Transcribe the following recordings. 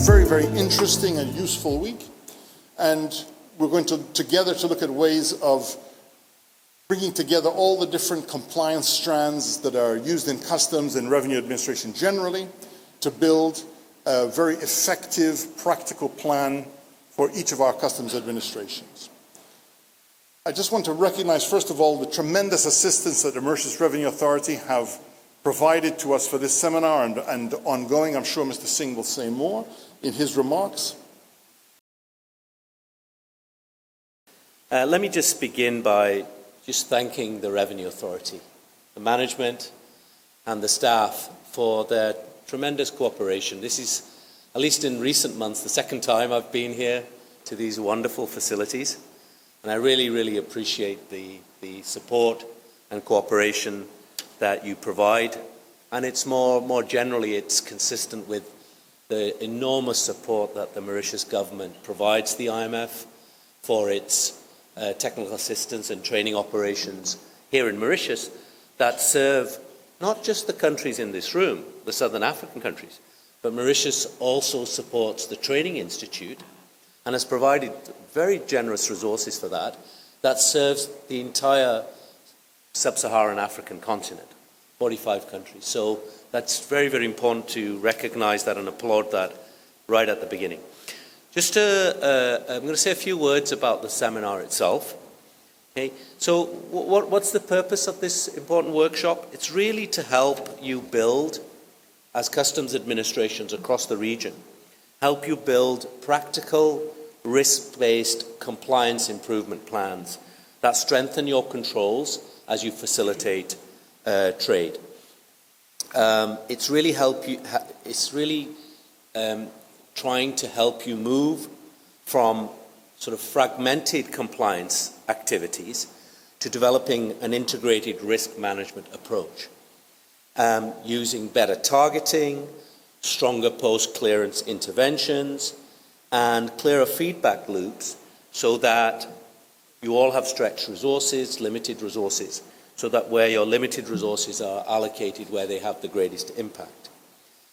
very, very interesting and useful week. And we're going to together to look at ways of bringing together all the different compliance strands that are used in customs and revenue administration generally to build a very effective, practical plan for each of our customs administrations. I just want to recognize, first of all, the tremendous assistance that the Mauritius Revenue Authority have provided to us for this seminar and ongoing. I'm sure Mr. Singh will say more in his remarks. Let me just begin by just thanking the Revenue Authority, the management and the staff for their tremendous cooperation. This is, at least in recent months, the second time I've been here to these wonderful facilities. And I really, really appreciate the support and cooperation that you provide. And it's more generally, it's consistent with the enormous support that the Mauritius government provides the IMF for its technical assistance and training operations here in Mauritius that serve not just the countries in this room, the Southern African countries, but Mauritius also supports the Training Institute and has provided very generous resources for that, that serves the entire sub-Saharan African continent, 45 countries. So that's very, very important to recognize that and applaud that right at the beginning. I'm going to say a few words about the seminar itself. Okay, so what's the purpose of this important workshop? It's really to help you build, as customs administrations across the region, help you build practical, risk-based compliance improvement plans that strengthen your controls as you facilitate trade. It's really trying to help you move from sort of fragmented compliance activities to developing an integrated risk management approach, using better targeting, stronger post-clearance interventions, and clearer feedback loops so that you all have stretched resources, limited resources, so that where your limited resources are allocated where they have the greatest impact.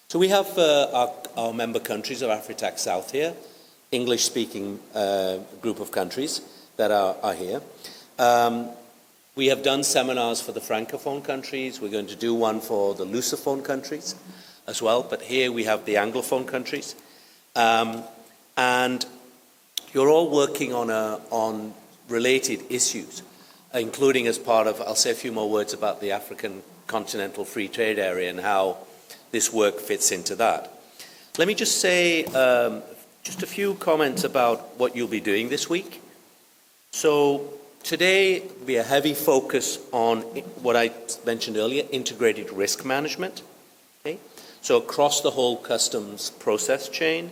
So we have our member countries of AFRITAC South here, English-speaking group of countries that are here. We have done seminars for the Francophone countries. We're going to do one for the Lusophone countries as well, but here we have the Anglophone countries. And you're all working on related issues, including as part of, I'll say a few more words about the African Continental Free Trade Area and how this work fits into that. Let me just say just a few comments about what you'll be doing this week. So today will be a heavy focus on what I mentioned earlier, integrated risk management. Okay? So across the whole customs process chain.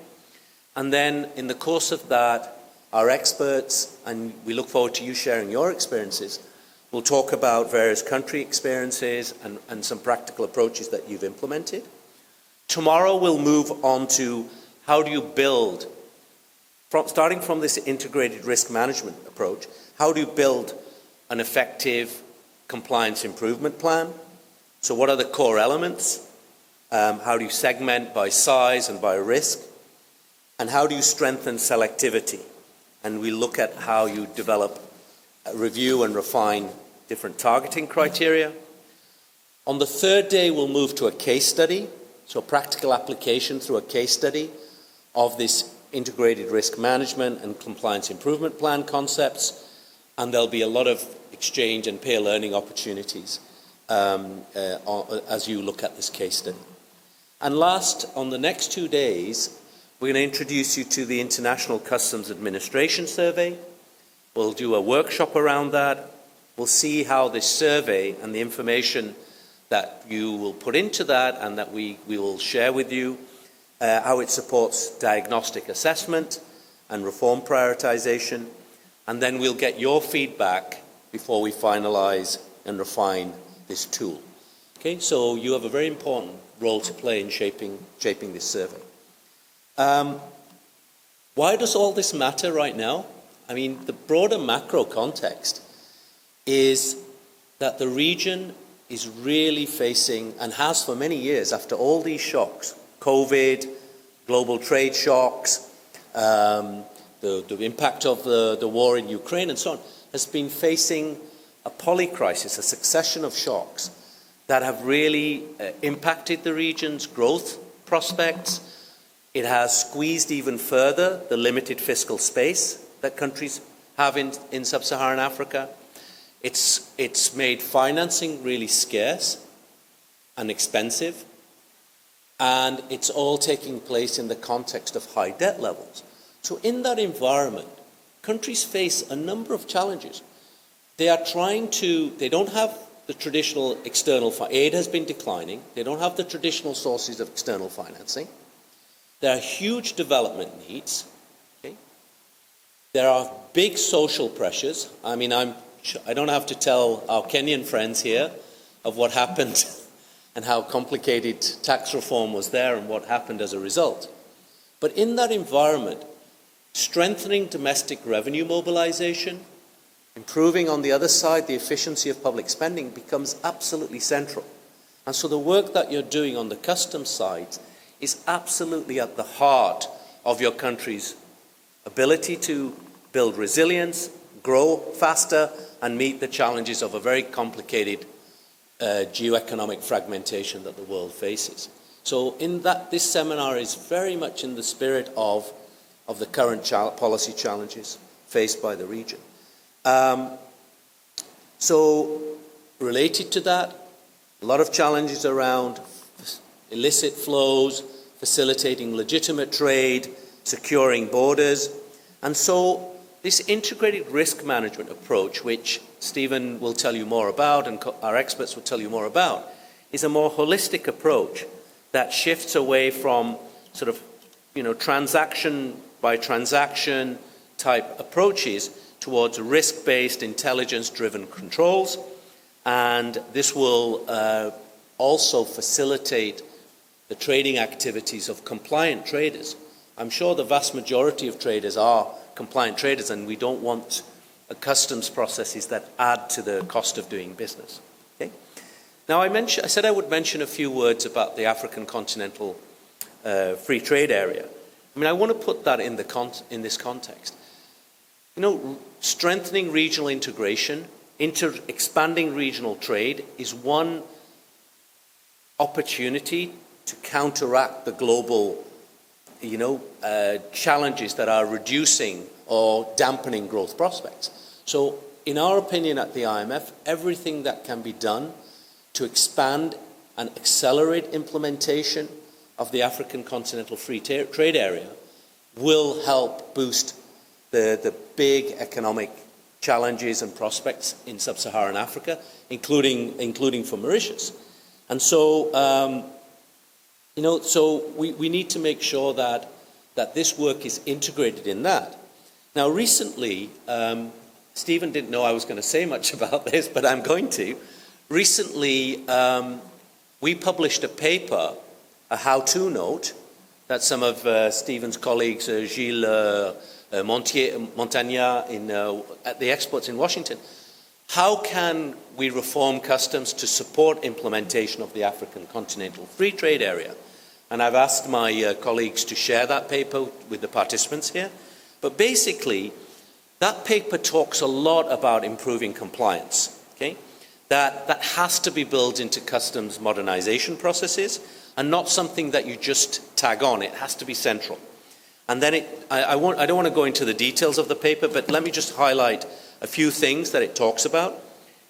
And then in the course of that, our experts, and we look forward to you sharing your experiences, we'll talk about various country experiences and some practical approaches that you've implemented. Tomorrow we'll move on to how do you build, starting from this integrated risk management approach, how do you build an effective compliance improvement plan? So what are the core elements? How do you segment by size and by risk? And how do you strengthen selectivity? And we look at how you develop, review and refine different targeting criteria. On the third day, we'll move to a case study, so practical application through a case study of this integrated risk management and compliance improvement plan concepts, and there'll be a lot of exchange and peer learning opportunities as you look at this case study. And last, on the next 2 days, we're going to introduce you to the International Customs Administration Survey. We'll do a workshop around that. We'll see how this survey and the information that you will put into that and that we will share with you, how it supports diagnostic assessment and reform prioritization. And then we'll get your feedback before we finalize and refine this tool. Okay, so you have a very important role to play in shaping this survey. Why does all this matter right now? I mean, the broader macro context is that the region is really facing, and has for many years, after all these shocks, COVID, global trade shocks, the impact of the war in Ukraine and so on, has been facing a polycrisis, a succession of shocks that have really impacted the region's growth prospects. It has squeezed even further the limited fiscal space that countries have in sub-Saharan Africa. It's made financing really scarce and expensive, and it's all taking place in the context of high debt levels. So in that environment, countries face a number of challenges. They don't have the traditional external, aid has been declining, they don't have the traditional sources of external financing, there are huge development needs, okay? There are big social pressures. I mean, I don't have to tell our Kenyan friends here of what happened and how complicated tax reform was there and what happened as a result. But in that environment, strengthening domestic revenue mobilization, improving on the other side the efficiency of public spending becomes absolutely central. And so the work that you're doing on the customs side is absolutely at the heart of your country's ability to build resilience, grow faster, and meet the challenges of a very complicated geoeconomic fragmentation that the world faces. So this seminar is very much in the spirit of the current policy challenges faced by the region. So related to that, a lot of challenges around illicit flows, facilitating legitimate trade, securing borders. And so this integrated risk management approach, which Stephen will tell you more about and our experts will tell you more about, is a more holistic approach that shifts away from sort of, transaction by transaction type approaches towards risk-based, intelligence-driven controls. And this will also facilitate the trading activities of compliant traders. I'm sure the vast majority of traders are compliant traders, and we don't want customs processes that add to the cost of doing business. Okay? Now, I said I would mention a few words about the African Continental Free Trade Area. I mean, I want to put that in this context. Strengthening regional integration, expanding regional trade is one opportunity to counteract the global, challenges that are reducing or dampening growth prospects. So, in our opinion at the IMF, everything that can be done to expand and accelerate implementation of the African Continental Free Trade Area will help boost the big economic challenges and prospects in sub-Saharan Africa, including for Mauritius. And so, we need to make sure that this work is integrated in that. Now, recently, Stephen didn't know I was going to say much about this, but I'm going to. Recently, we published a paper, a how-to note, that some of Stephen's colleagues, Gilles Montagna at the exports in Washington. How can we reform customs to support implementation of the African Continental Free Trade Area? And I've asked my colleagues to share that paper with the participants here. But basically, that paper talks a lot about improving compliance. Okay? That has to be built into customs modernization processes and not something that you just tag on. It has to be central. And then I don't want to go into the details of the paper, but let me just highlight a few things that it talks about.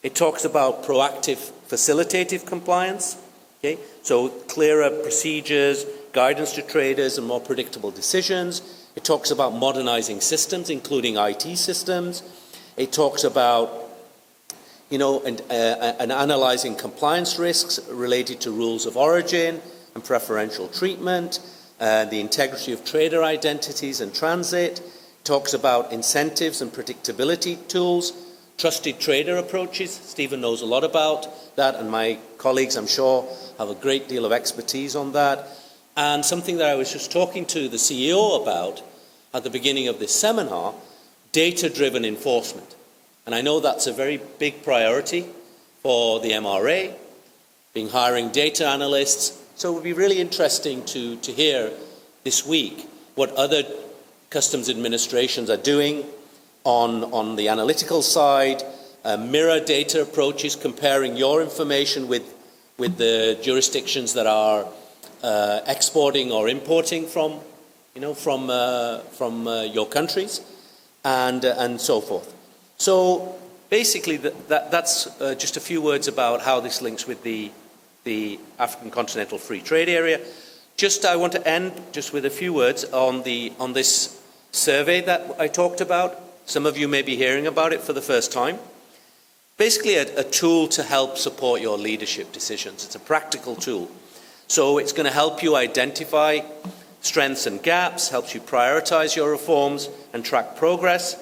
It talks about proactive facilitative compliance, okay? So clearer procedures, guidance to traders, and more predictable decisions. It talks about modernizing systems, including IT systems. It talks about and analyzing compliance risks related to rules of origin and preferential treatment, the integrity of trader identities and transit. It talks about incentives and predictability tools, trusted trader approaches. Stephen knows a lot about that, and my colleagues, I'm sure, have a great deal of expertise on that. And something that I was just talking to the CEO about at the beginning of this seminar, data-driven enforcement. And I know that's a very big priority for the MRA, hiring data analysts. So it would be really interesting to hear this week what other customs administrations are doing on the analytical side, mirror data approaches, comparing your information with the jurisdictions that are exporting or importing from your countries, and so forth. So basically, that's just a few words about how this links with the African Continental Free Trade Area. I want to end just with a few words on this survey that I talked about. Some of you may be hearing about it for the first time. Basically, a tool to help support your leadership decisions. It's a practical tool. So it's going to help you identify strengths and gaps, helps you prioritize your reforms and track progress.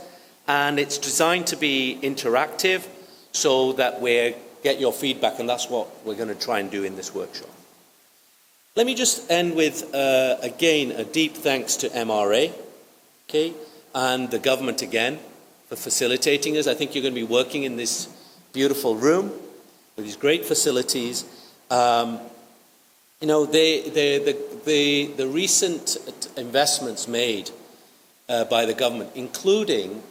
And it's designed to be interactive so that we get your feedback, and that's what we're going to try and do in this workshop. Let me just end with, again, a deep thanks to MRA, okay, and the government again for facilitating us. I think you're going to be working in this beautiful room with these great facilities. The recent investments made by the government, including,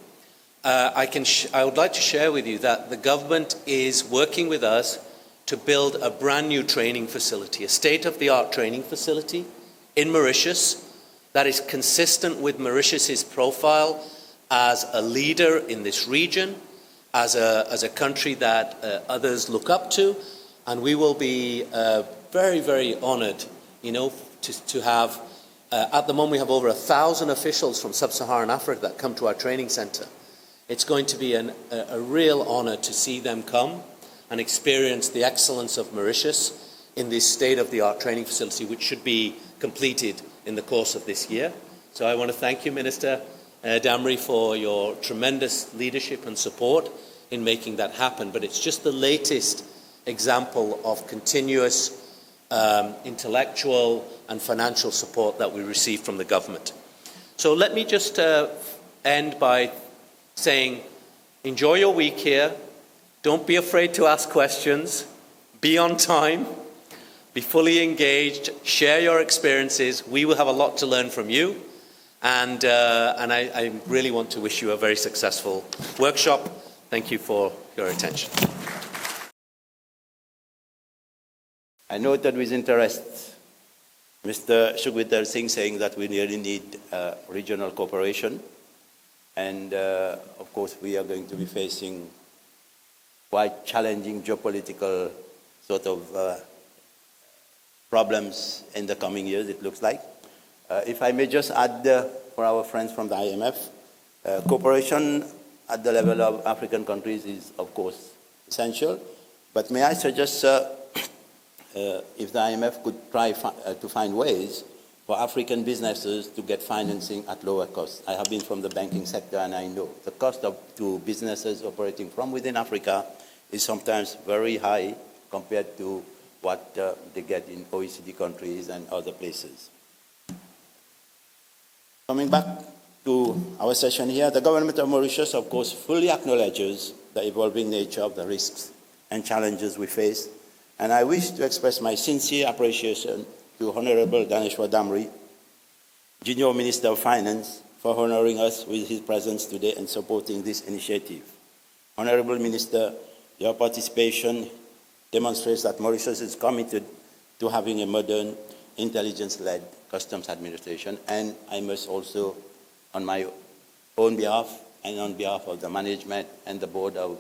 I would like to share with you that the government is working with us to build a brand new training facility, a state-of-the-art training facility in Mauritius that is consistent with Mauritius's profile as a leader in this region, as a country that others look up to, and we will be very, very honoured, to have. At the moment, we have over 1,000 officials from sub-Saharan Africa that come to our training centre. It's going to be a real honour to see them come and experience the excellence of Mauritius in this state-of-the-art training facility, which should be completed in the course of this year. So I want to thank you, Minister Damry, for your tremendous leadership and support in making that happen. But it's just the latest example of continuous intellectual and financial support that we receive from the government. So let me just end by saying, enjoy your week here. Don't be afraid to ask questions. Be on time. Be fully engaged. Share your experiences. We will have a lot to learn from you. And I really want to wish you a very successful workshop. Thank you for your attention. I noted with interest Mr. Sukhwinder Singh saying that we really need regional cooperation. And of course, we are going to be facing quite challenging geopolitical sort of problems in the coming years, it looks like. If I may just add for our friends from the IMF, cooperation at the level of African countries is, of course, essential. But may I suggest, sir, if the IMF could try to find ways for African businesses to get financing at lower cost. I have been from the banking sector and I know the cost to businesses operating from within Africa is sometimes very high compared to what they get in OECD countries and other places. Coming back to our session here, the government of Mauritius, of course, fully acknowledges the evolving nature of the risks and challenges we face. And I wish to express my sincere appreciation to Honorable Dhaneshwar Damry, Junior Minister of Finance, for honoring us with his presence today and supporting this initiative. Honorable Minister, your participation demonstrates that Mauritius is committed to having a modern, intelligence-led customs administration. And I must also, on my own behalf and on behalf of the management and the board of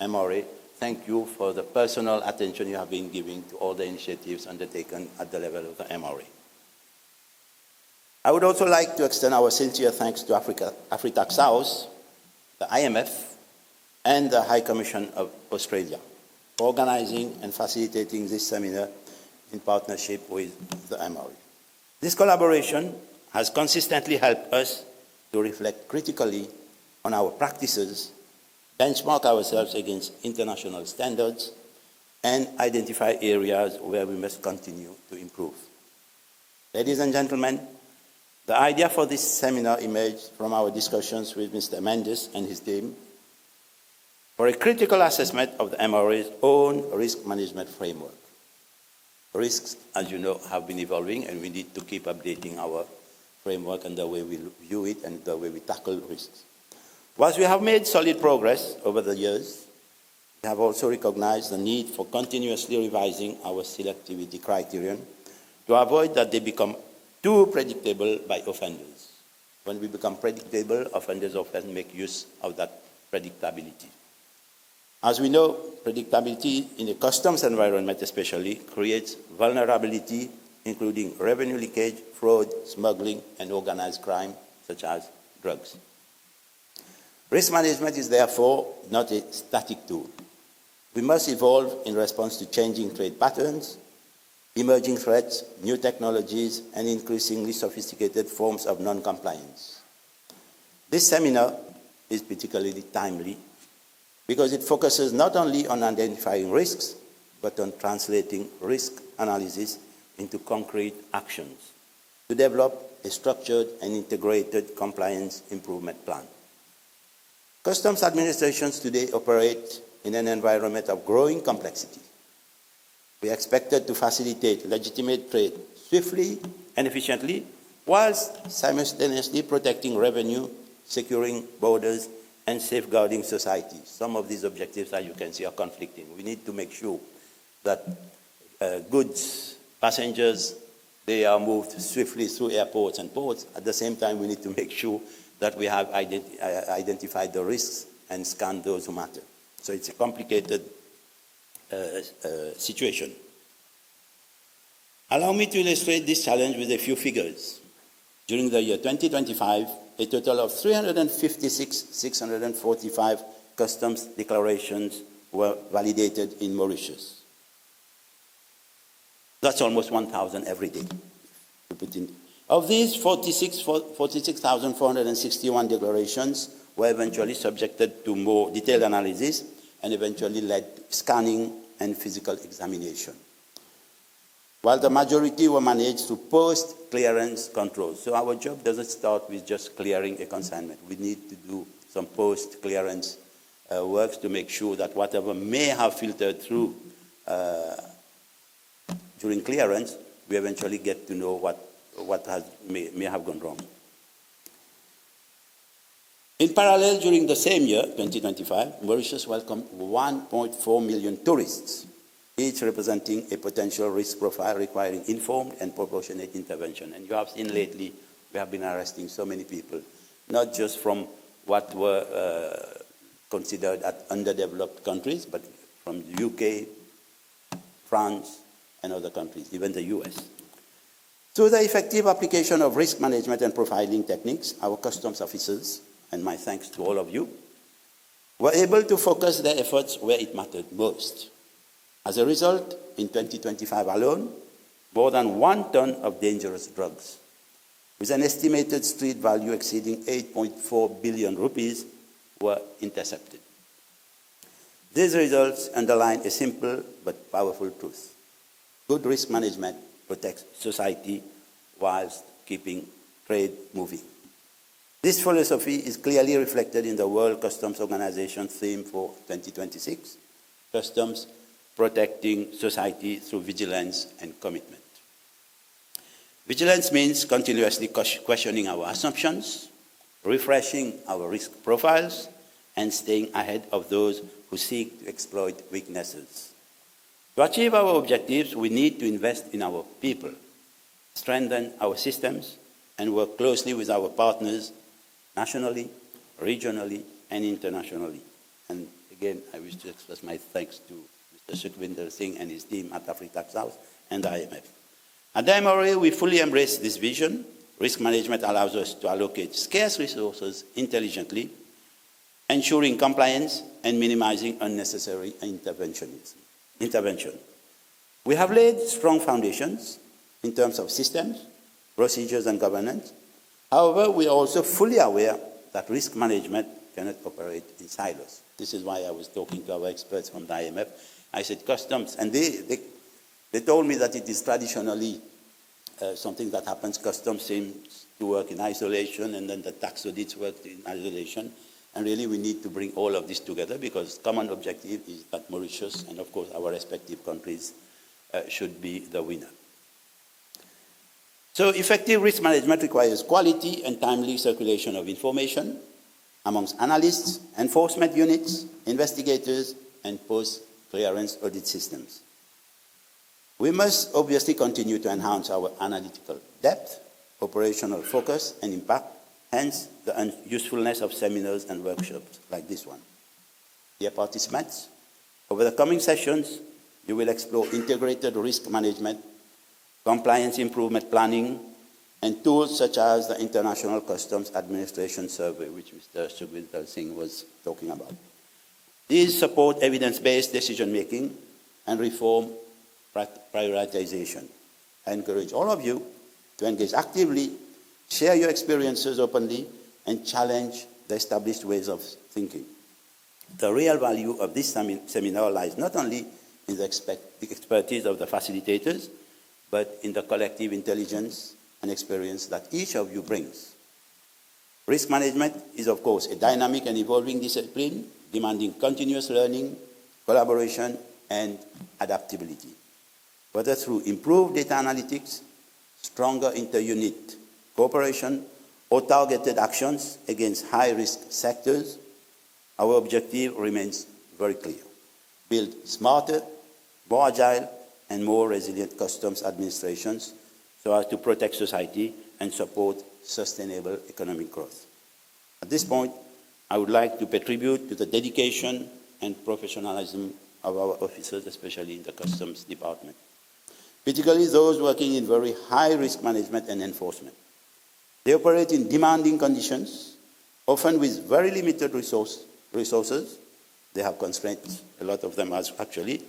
MRA, thank you for the personal attention you have been giving to all the initiatives undertaken at the level of the MRA. I would also like to extend our sincere thanks to AFRITAC South, the IMF, and the High Commission of Australia for organizing and facilitating this seminar in partnership with the MRA. This collaboration has consistently helped us to reflect critically on our practices, benchmark ourselves against international standards, and identify areas where we must continue to improve. Ladies and gentlemen, the idea for this seminar emerged from our discussions with Mr. Mendes and his team for a critical assessment of the MRA's own risk management framework. Risks, as you know, have been evolving, and we need to keep updating our framework and the way we view it and the way we tackle risks. Whilst we have made solid progress over the years, we have also recognized the need for continuously revising our selectivity criterion to avoid that they become too predictable by offenders. When we become predictable, offenders often make use of that predictability. As we know, predictability in a customs environment especially creates vulnerability, including revenue leakage, fraud, smuggling, and organized crime, such as drugs. Risk management is therefore not a static tool. We must evolve in response to changing trade patterns, emerging threats, new technologies, and increasingly sophisticated forms of non-compliance. This seminar is particularly timely because it focuses not only on identifying risks, but on translating risk analysis into concrete actions to develop a structured and integrated compliance improvement plan. Customs administrations today operate in an environment of growing complexity. We are expected to facilitate legitimate trade swiftly and efficiently, whilst simultaneously protecting revenue, securing borders, and safeguarding society. Some of these objectives, as you can see, are conflicting. We need to make sure that goods, passengers, they are moved swiftly through airports and ports. At the same time, we need to make sure that we have identified the risks and scanned those who matter. So it's a complicated situation. Allow me to illustrate this challenge with a few figures. During the year 2025, a total of 356,645 customs declarations were validated in Mauritius. That's almost 1,000 every day. Of these, 46,461 declarations were eventually subjected to more detailed analysis and eventually led scanning and physical examination, while the majority were managed through post-clearance controls. So our job doesn't start with just clearing a consignment. We need to do some post-clearance works to make sure that whatever may have filtered through during clearance, we eventually get to know what may have gone wrong. In parallel, during the same year, 2025, Mauritius welcomed 1.4 million tourists, each representing a potential risk profile requiring informed and proportionate intervention. And you have seen lately, we have been arresting so many people, not just from what were considered as underdeveloped countries, but from the UK, France, and other countries, even the US. Through the effective application of risk management and profiling techniques, our customs officers, and my thanks to all of you, were able to focus their efforts where it mattered most. As a result, in 2025 alone, more than 1 ton of dangerous drugs, with an estimated street value exceeding 8.4 billion rupees, were intercepted. These results underline a simple but powerful truth. Good risk management protects society whilst keeping trade moving. This philosophy is clearly reflected in the World Customs Organization theme for 2026, Customs Protecting Society through Vigilance and Commitment. Vigilance means continuously questioning our assumptions, refreshing our risk profiles, and staying ahead of those who seek to exploit weaknesses. To achieve our objectives, we need to invest in our people, strengthen our systems, and work closely with our partners nationally, regionally, and internationally. And again, I wish to express my thanks to Mr. Sukhwinder, Singh and his team at AFRITAC South and IMF. At Damry, we fully embrace this vision. Risk management allows us to allocate scarce resources intelligently, ensuring compliance and minimizing unnecessary intervention. We have laid strong foundations in terms of systems, procedures, and governance. However, we are also fully aware that risk management cannot operate in silos. This is why I was talking to our experts from the IMF. I said customs, and they told me that it is traditionally something that happens. Customs seems to work in isolation, and then the tax audits work in isolation. And really, we need to bring all of this together because common objective is that Mauritius and, of course, our respective countries should be the winner. So effective risk management requires quality and timely circulation of information amongst analysts, enforcement units, investigators, and post-clearance audit systems. We must obviously continue to enhance our analytical depth, operational focus, and impact, hence the usefulness of seminars and workshops like this one. Dear participants, over the coming sessions, you will explore integrated risk management, compliance improvement planning, and tools such as the International Customs Administration Survey, which Mr. Sukhwinder Singh was talking about. These support evidence-based decision-making and reform prioritization. I encourage all of you to engage actively, share your experiences openly, and challenge the established ways of thinking. The real value of this seminar lies not only in the expertise of the facilitators, but in the collective intelligence and experience that each of you brings. Risk management is, of course, a dynamic and evolving discipline demanding continuous learning, collaboration, and adaptability. Whether through improved data analytics, stronger inter-unit cooperation, or targeted actions against high-risk sectors, our objective remains very clear: build smarter, more agile, and more resilient customs administrations so as to protect society and support sustainable economic growth. At this point, I would like to pay tribute to the dedication and professionalism of our officers, especially in the Customs Department, particularly those working in very high risk management and enforcement. They operate in demanding conditions, often with very limited resources. They have constraints, a lot of them actually,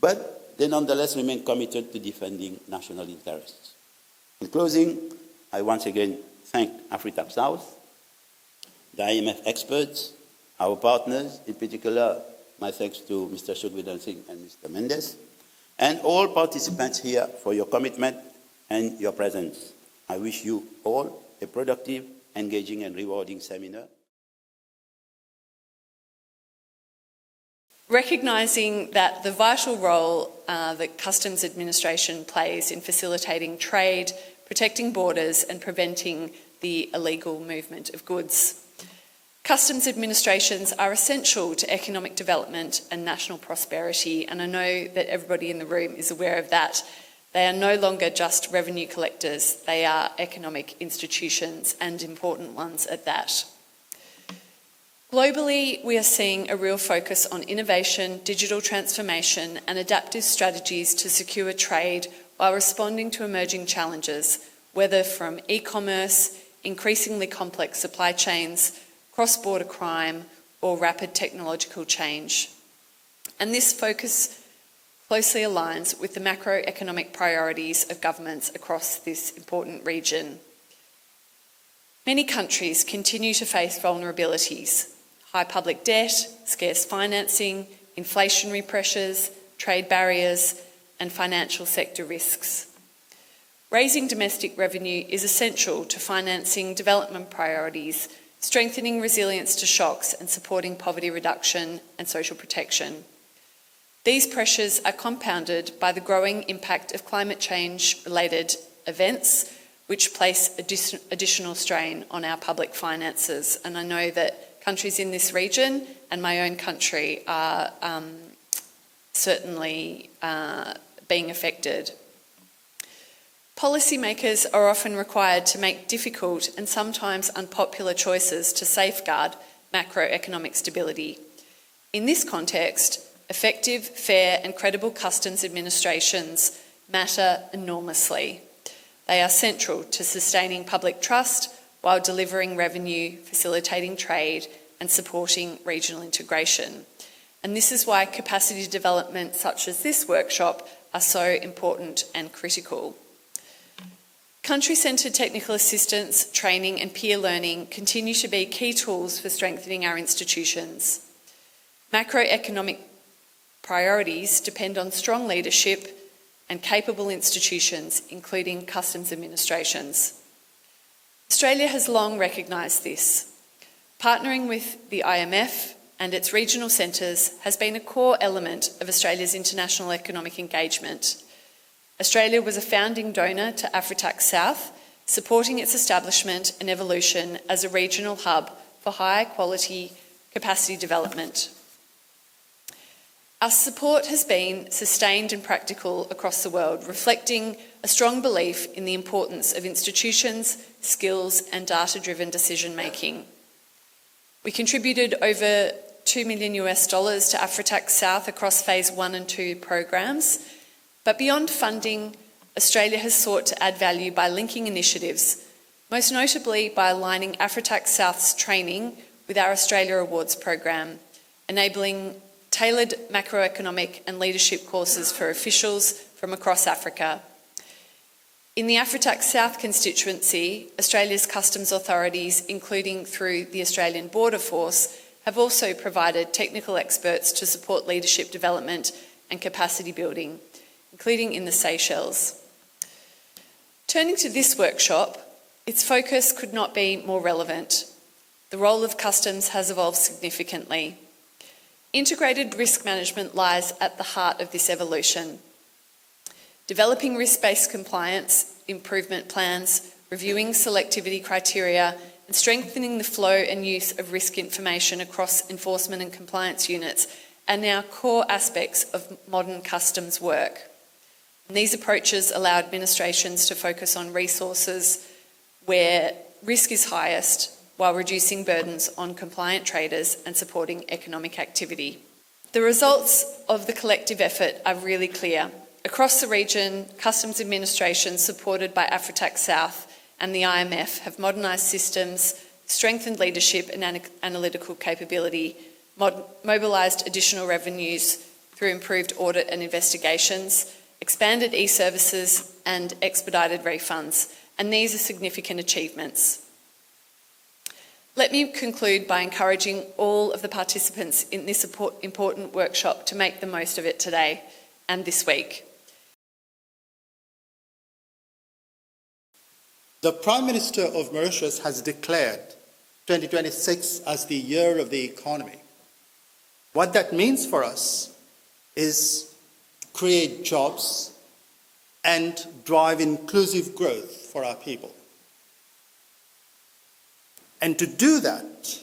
but they nonetheless remain committed to defending national interests. In closing, I once again thank AFRITAC South, the IMF experts, our partners, in particular, my thanks to Mr. Sukhwinder Singh and Mr. Mendes, and all participants here for your commitment and your presence. I wish you all a productive, engaging, and rewarding seminar. Recognising that the vital role that Customs Administration plays in facilitating trade, protecting borders and preventing the illegal movement of goods. Customs administrations are essential to economic development and national prosperity, and I know that everybody in the room is aware of that. They are no longer just revenue collectors, they are economic institutions, and important ones at that. Globally, we are seeing a real focus on innovation, digital transformation, and adaptive strategies to secure trade while responding to emerging challenges, whether from e-commerce, increasingly complex supply chains, cross-border crime, or rapid technological change. And this focus closely aligns with the macroeconomic priorities of governments across this important region. Many countries continue to face vulnerabilities: high public debt, scarce financing, inflationary pressures, trade barriers, and financial sector risks. Raising domestic revenue is essential to financing development priorities, strengthening resilience to shocks, and supporting poverty reduction and social protection. These pressures are compounded by the growing impact of climate change-related events, which place additional strain on our public finances. And I know that countries in this region and my own country are certainly being affected. Policymakers are often required to make difficult and sometimes unpopular choices to safeguard macroeconomic stability. In this context, effective, fair and credible customs administrations matter enormously. They are central to sustaining public trust while delivering revenue, facilitating trade and supporting regional integration. And this is why capacity development such as this workshop are so important and critical. Country-centred technical assistance, training and peer learning continue to be key tools for strengthening our institutions. Macroeconomic priorities depend on strong leadership and capable institutions, including customs administrations. Australia has long recognised this. Partnering with the IMF and its regional centres has been a core element of Australia's international economic engagement. Australia was a founding donor to AFRITAC South, supporting its establishment and evolution as a regional hub for high-quality capacity development. Our support has been sustained and practical across the world, reflecting a strong belief in the importance of institutions, skills and data-driven decision-making. We contributed over $2 million to AFRITAC South across Phase 1 and 2 programs, but beyond funding, Australia has sought to add value by linking initiatives, most notably by aligning AFRITAC South's training with our Australia Awards program, enabling tailored macroeconomic and leadership courses for officials from across Africa. In the AFRITAC South constituency, Australia's customs authorities, including through the Australian Border Force, have also provided technical experts to support leadership development and capacity building, including in the Seychelles. Turning to this workshop, its focus could not be more relevant. The role of customs has evolved significantly. Integrated risk management lies at the heart of this evolution. Developing risk-based compliance improvement plans, reviewing selectivity criteria, and strengthening the flow and use of risk information across enforcement and compliance units are now core aspects of modern customs work. And these approaches allow administrations to focus on resources where risk is highest, while reducing burdens on compliant traders and supporting economic activity. The results of the collective effort are really clear. Across the region, customs administrations supported by AFRITAC South and the IMF have modernised systems, strengthened leadership and analytical capability, mobilised additional revenues through improved audit and investigations, expanded e-services and expedited refunds, and these are significant achievements. Let me conclude by encouraging all of the participants in this important workshop to make the most of it today and this week. The Prime Minister of Mauritius has declared 2026 as the year of the economy. What that means for us is create jobs and drive inclusive growth for our people. And to do that,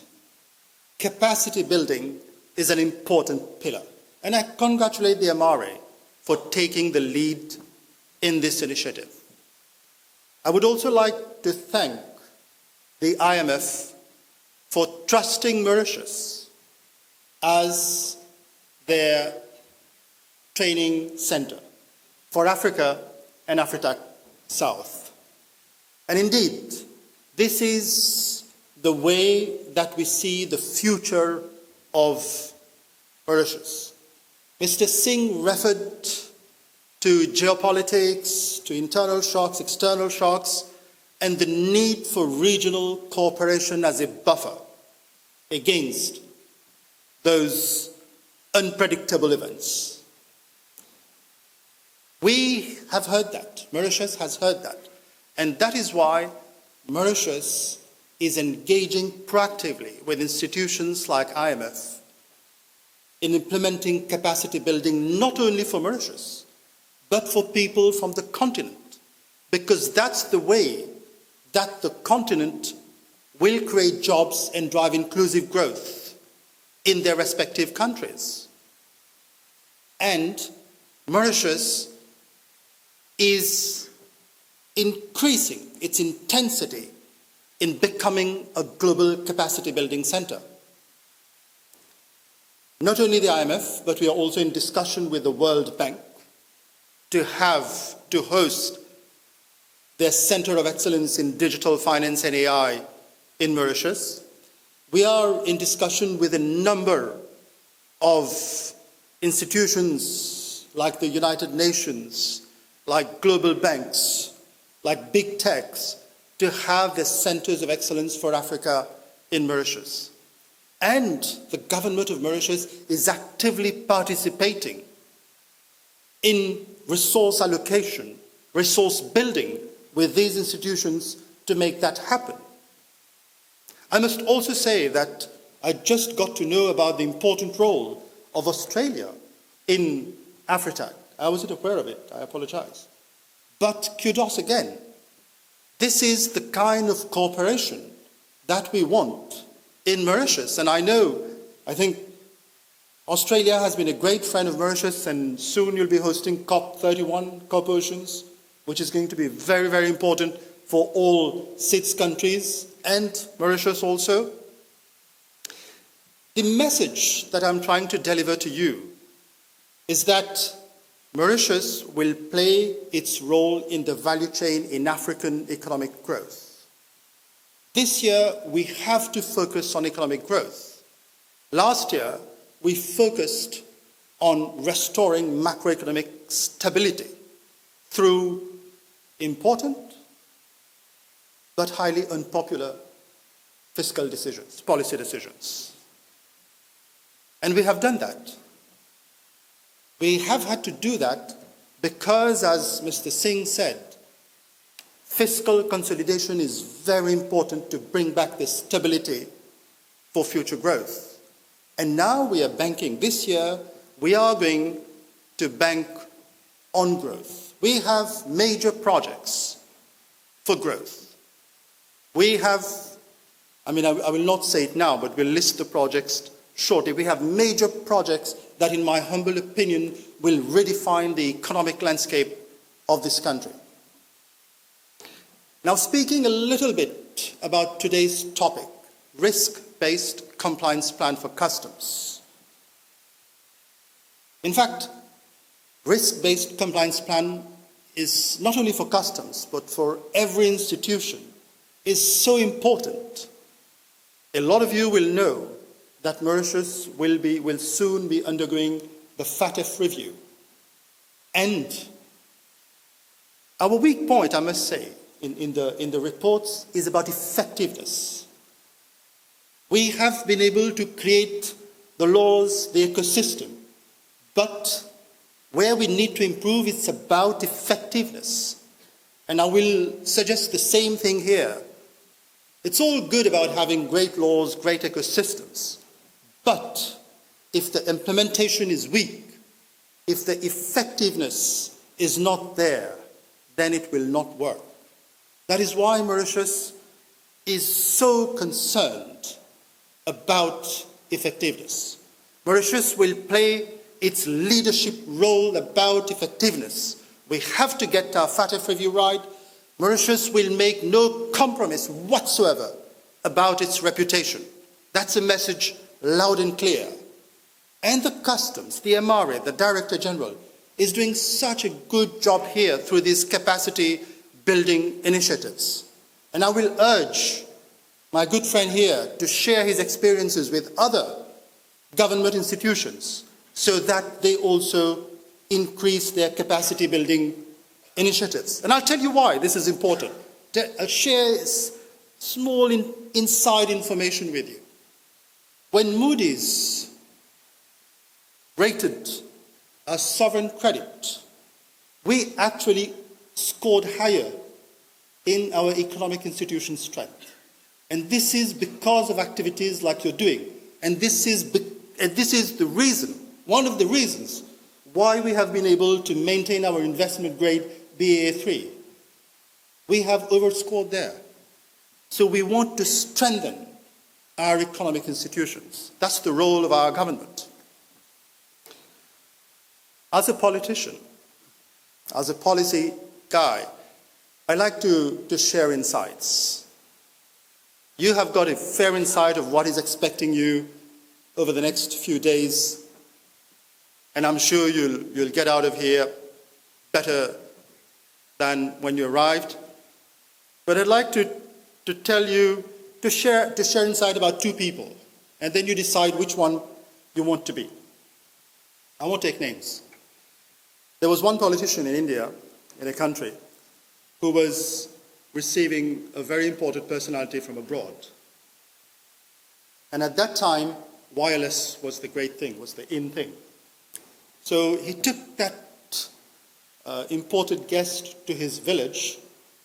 capacity building is an important pillar. And I congratulate the MRA for taking the lead in this initiative. I would also like to thank the IMF for trusting Mauritius as their training center for Africa and AFRITAC South. And indeed, this is the way that we see the future of Mauritius. Mr. Singh referred to geopolitics, to internal shocks, external shocks, and the need for regional cooperation as a buffer against those unpredictable events. We have heard that. Mauritius has heard that. And that is why Mauritius is engaging proactively with institutions like IMF in implementing capacity building not only for Mauritius, but for people from the continent, because that's the way that the continent will create jobs and drive inclusive growth in their respective countries. And Mauritius is increasing its intensity in becoming a global capacity building center. Not only the IMF, but we are also in discussion with the World Bank to host their Center of Excellence in Digital Finance and AI in Mauritius. We are in discussion with a number of institutions like the United Nations, like global banks, like big techs, to have the centers of excellence for Africa in Mauritius. And the government of Mauritius is actively participating in resource allocation, resource building with these institutions to make that happen. I must also say that I just got to know about the important role of Australia in AFRITAC. I wasn't aware of it, I apologize. But kudos again. This is the kind of cooperation that we want in Mauritius. And I think Australia has been a great friend of Mauritius, and soon you'll be hosting COP31, COP Oceans, which is going to be very, very important for all 6 countries and Mauritius also. The message that I'm trying to deliver to you is that Mauritius will play its role in the value chain in African economic growth. This year, we have to focus on economic growth. Last year, we focused on restoring macroeconomic stability through important but highly unpopular fiscal decisions, policy decisions. And we have done that. We have had to do that because, as Mr. Singh said, fiscal consolidation is very important to bring back the stability for future growth. And now we are banking. This year, we are going to bank on growth. We have major projects for growth. We have, I will not say it now, but we'll list the projects shortly. We have major projects that, in my humble opinion, will redefine the economic landscape of this country. Now, speaking a little bit about today's topic, risk-based compliance plan for customs. In fact, risk-based compliance plan is not only for customs, but for every institution, is so important. A lot of you will know that Mauritius will soon be undergoing the FATF review. And our weak point, I must say, in the reports is about effectiveness. We have been able to create the laws, the ecosystem, but where we need to improve, it's about effectiveness. And I will suggest the same thing here. It's all good about having great laws, great ecosystems, but if the implementation is weak, if the effectiveness is not there, then it will not work. That is why Mauritius is so concerned about effectiveness. Mauritius will play its leadership role about effectiveness. We have to get our FATF review right. Mauritius will make no compromise whatsoever about its reputation. That's a message loud and clear. And the customs, the MRA, the Director General, is doing such a good job here through these capacity building initiatives. And I will urge my good friend here to share his experiences with other government institutions so that they also increase their capacity building initiatives. And I'll tell you why this is important. I'll share small inside information with you. When Moody's rated our sovereign credit, we actually scored higher in our economic institution strength. And this is because of activities like you're doing. And this is the reason, one of the reasons, why we have been able to maintain our investment grade Baa3. We have overscored there. So we want to strengthen our economic institutions. That's the role of our government. As a politician, as a policy guy, I like to share insights. You have got a fair insight of what is expecting you over the next few days, and I'm sure you'll get out of here better than when you arrived. But I'd like to tell you, to share insight about 2 people, and then you decide which one you want to be. I won't take names. There was one politician in India, in a country, who was receiving a very important personality from abroad. And at that time, wireless was the great thing, was the in thing. So he took that imported guest to his village,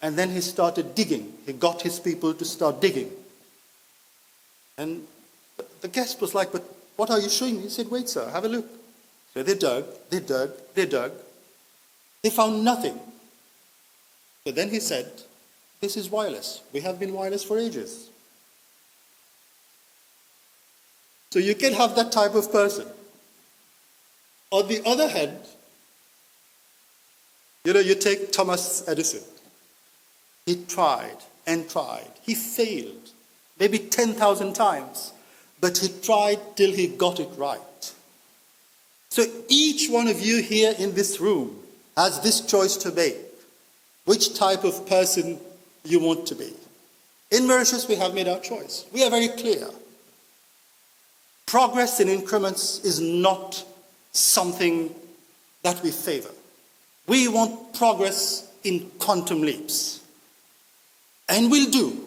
and then he started digging. He got his people to start digging. And the guest was like, "But what are you showing me?" He said, "Wait, sir, have a look." So they dug, they dug, they dug. They found nothing. So then he said, this is wireless. We have been wireless for ages. So you can have that type of person. On the other hand, you take Thomas Edison. He tried and tried. He failed, maybe 10,000 times, but he tried till he got it right. So each one of you here in this room has this choice to make, which type of person you want to be. In Mauritius, we have made our choice. We are very clear. Progress in increments is not something that we favor. We want progress in quantum leaps. And we'll do.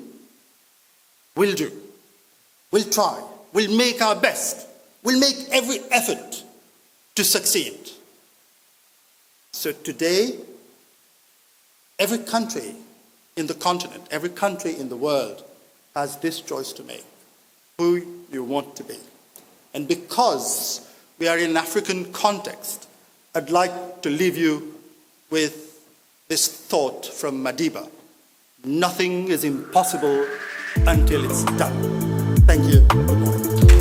We'll do. We'll try. We'll make our best. We'll make every effort to succeed. So today, every country in the continent, every country in the world has this choice to make, who you want to be. And because we are in an African context, I'd like to leave you with this thought from Madiba. Nothing is impossible until it's done. Thank you. Good morning.